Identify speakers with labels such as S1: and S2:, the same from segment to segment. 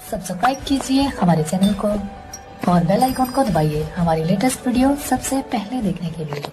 S1: Subscribe कीजिए हमारे channel को और बेल आइकॉन को दबाइए हमारी लेटेस्ट वीडियो सबसे पहले देखने के लिए।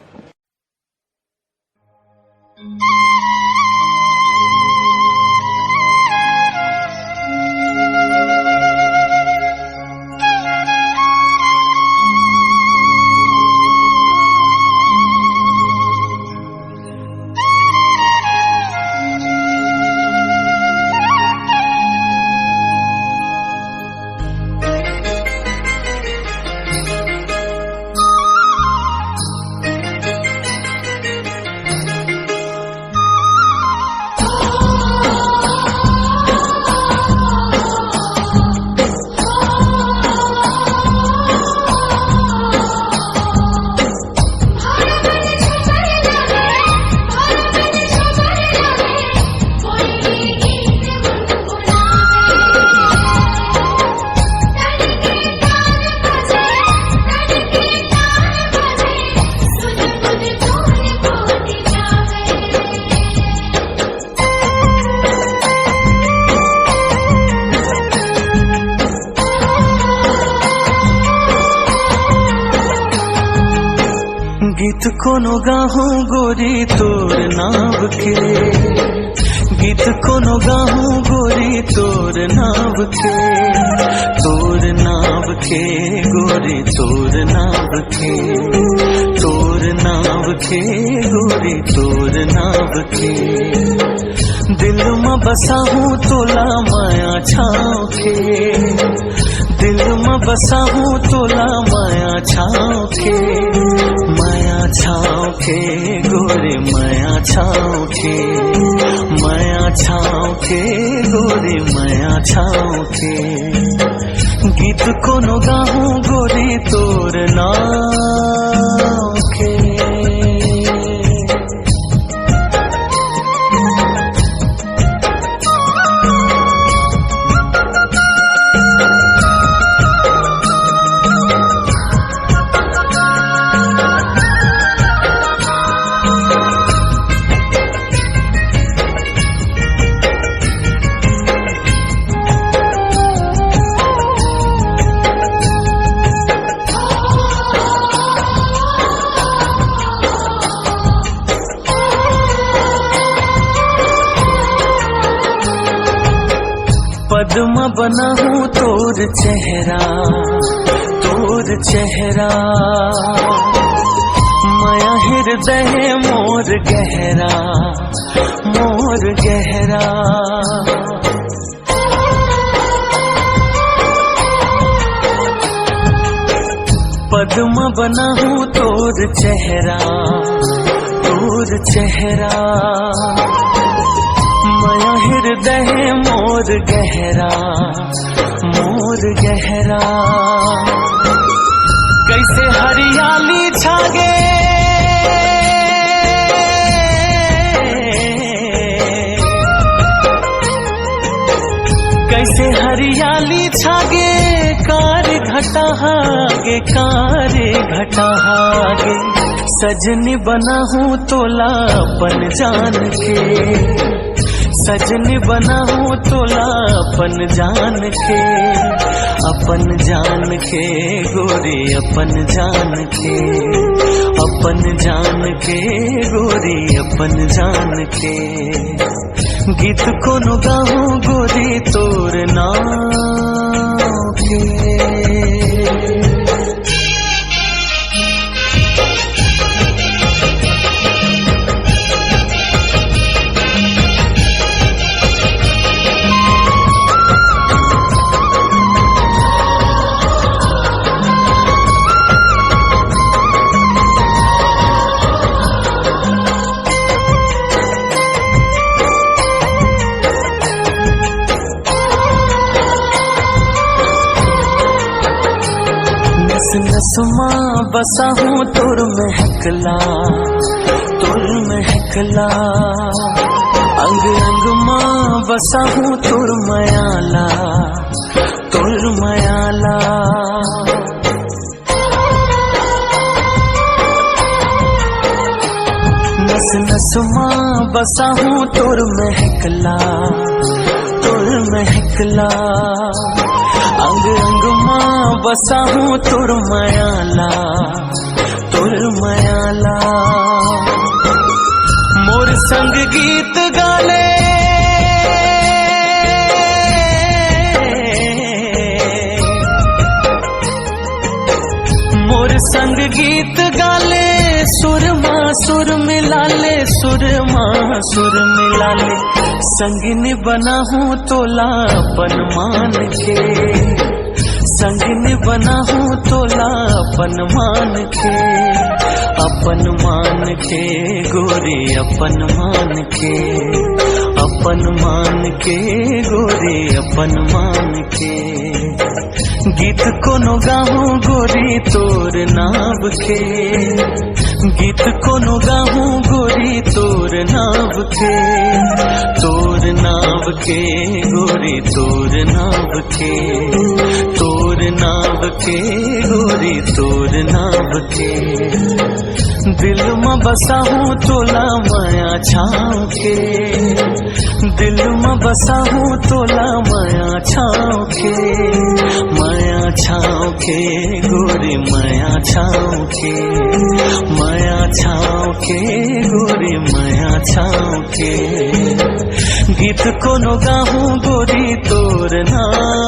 S2: गीत कोनो गाहूं गोरी तोर नाव के, गीत कोनो गाहूं गोरी तोर नाव के, तोर नाव के गोरी तोर नाव के, तोर नाव के गोरी तोर नाव के। दिल में बसा हूँ तोला माया छाँव के, दिल में बसा हूँ तोला माया छाँव के, माया छाँव के गोरे माया छाँव के, माया छाँव के गोरे माया छाँव के। गीत कोनो गाहूं गोरी तोर नाव के। पद्म बना हूँ तोर चेहरा, तोर चेहरा, माया हृदय मोर गहरा, मोर गहरा। पद्म बना हूँ तोर चेहरा, तोर चेहरा, माया हृदय मोर गहरा, मोर गहरा। कैसे हरियाली छागे, कैसे हरियाली छागे, कार घटा हागे, कार घटा हागे। सजनी बना हूँ तोला अपन जान के, सजनी बना हूँ तोला अपन जान के, अपन जान के गोरी अपन जान के, अपन जान के गोरी अपन जान के। गीत कोनो गाहूं गोरी तोर नाव के। नसमा बसा हूँ तोर महकला, तोर महकला। अंग अंग माँ बसा हूँ तोर मयाला, तोर मयाला। नस नस माँ बसा हूँ तोर महकला, तोर महकला। अंग मां बसा हूँ तुर मायाला मोर संग गीत गाले मोर संग गीत गाले सुर मां सुर मिला ले सुर मां सुर मिला ले संगिनी बना हूँ तोला अपन मान के संगिनी बना हूँ तोला अपन मान के गोरी अपन मान के गोरी अपन मान के गीत कोनो गाहूँ गोरी तोर नाव के गीत कोनो गाहूँ गोरी तोर नाव के गोरी तोर नाव के गोरी तोर नाव के दिल में बसा हूँ तोला माया छाँव के दिल में बसा हूँ तोला माया छाँव के गोरी माया छाँव के गोरी माया छाँव के गीत कोनो गाहूँ गोरी तोर नाम